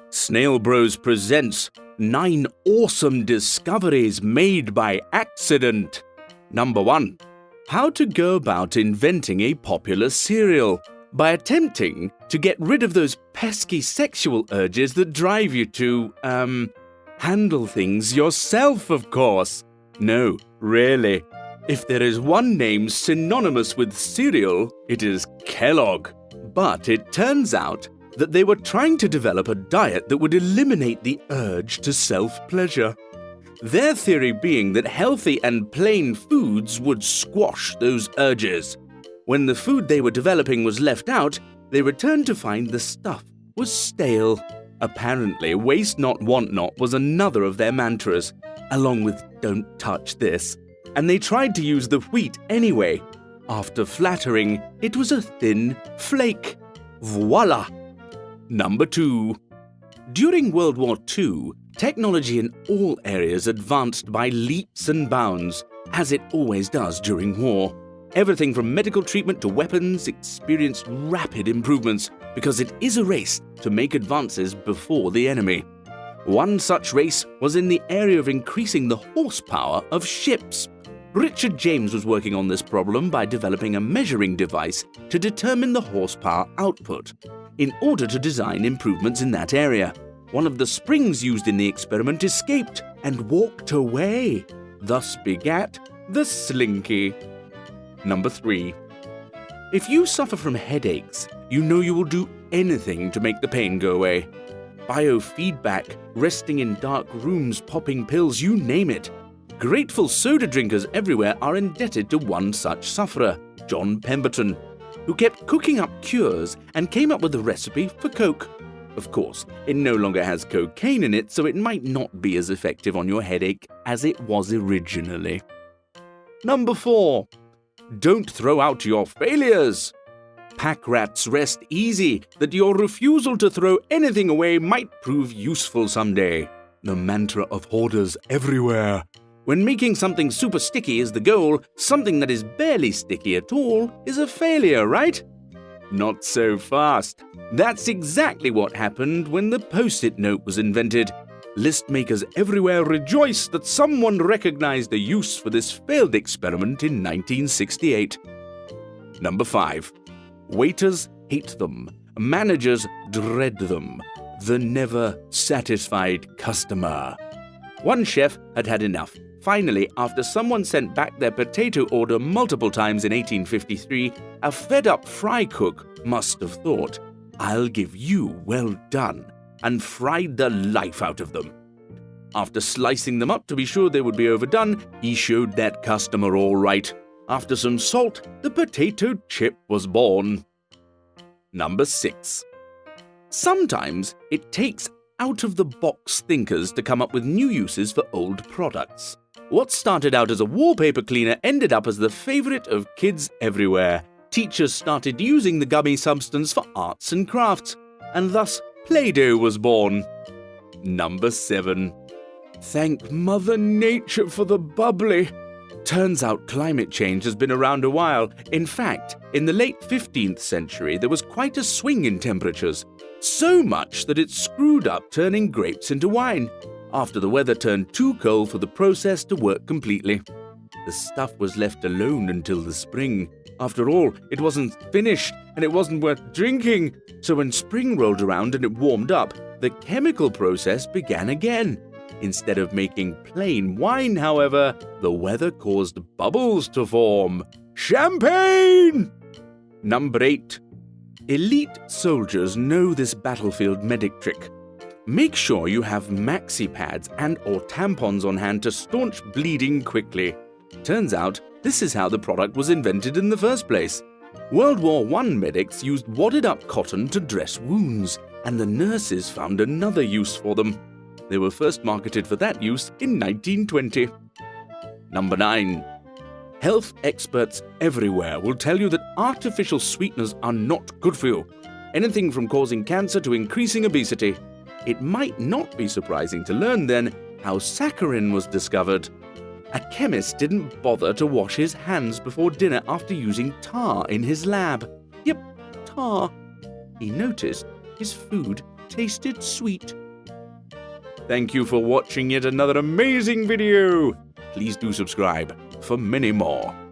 Snail Bros presents 9 awesome discoveries made by accident. Number 1. How to go about inventing a popular cereal by attempting to get rid of those pesky sexual urges that drive you to, handle things yourself, of course. No, really. If there is one name synonymous with cereal, it is Kellogg. But it turns out that they were trying to develop a diet that would eliminate the urge to self-pleasure. Their theory being that healthy and plain foods would squash those urges. When the food they were developing was left out, they returned to find the stuff was stale. Apparently, waste not, want not was another of their mantras, along with don't touch this. And they tried to use the wheat anyway. After flattering, it was a thin flake. Voila! Number 2. During World War II, technology in all areas advanced by leaps and bounds, as it always does during war. Everything from medical treatment to weapons experienced rapid improvements because it is a race to make advances before the enemy. One such race was in the area of increasing the horsepower of ships. Richard James was working on this problem by developing a measuring device to determine the horsepower output in order to design improvements in that area. One of the springs used in the experiment escaped and walked away. Thus begat the Slinky. Number 3. If you suffer from headaches, you know you will do anything to make the pain go away. Biofeedback, resting in dark rooms, popping pills, you name it. Grateful soda drinkers everywhere are indebted to one such sufferer, John Pemberton, who kept cooking up cures and came up with a recipe for Coke. Of course, it no longer has cocaine in it, so it might not be as effective on your headache as it was originally. Number 4. Don't throw out your failures. Pack rats, rest easy that your refusal to throw anything away might prove useful someday. The mantra of hoarders everywhere. When making something super sticky is the goal, something that is barely sticky at all is a failure, right? Not so fast. That's exactly what happened when the Post-it note was invented. List makers everywhere rejoice that someone recognized a use for this failed experiment in 1968. Number 5. Waiters hate them. Managers dread them. The never satisfied customer. One chef had had enough. Finally, after someone sent back their potato order multiple times in 1853, a fed-up fry cook must have thought, "I'll give you well done," and fried the life out of them. After slicing them up to be sure they would be overdone, he showed that customer all right. After some salt, the potato chip was born. Number 6. Sometimes it takes out-of-the-box thinkers to come up with new uses for old products. What started out as a wallpaper cleaner ended up as the favorite of kids everywhere. Teachers started using the gummy substance for arts and crafts, and thus Play-Doh was born. Number 7. Thank Mother Nature for the bubbly. Turns out climate change has been around a while. In fact, in the late 15th century, there was quite a swing in temperatures. So much that it screwed up turning grapes into wine, after the weather turned too cold for the process to work completely. The stuff was left alone until the spring. After all, it wasn't finished, and it wasn't worth drinking. So when spring rolled around and it warmed up, the chemical process began again. Instead of making plain wine, however, the weather caused bubbles to form. Champagne! Number 8. Elite soldiers know this battlefield medic trick. Make sure you have maxi pads and or tampons on hand to staunch bleeding quickly. Turns out, this is how the product was invented in the first place. World War I medics used wadded-up cotton to dress wounds, and the nurses found another use for them. They were first marketed for that use in 1920. Number 9. Health experts everywhere will tell you that artificial sweeteners are not good for you. Anything from causing cancer to increasing obesity. It might not be surprising to learn then how saccharin was discovered. A chemist didn't bother to wash his hands before dinner after using tar in his lab. Yep, car. He noticed his food tasted sweet. Thank you for watching yet another amazing video. Please do subscribe for many more.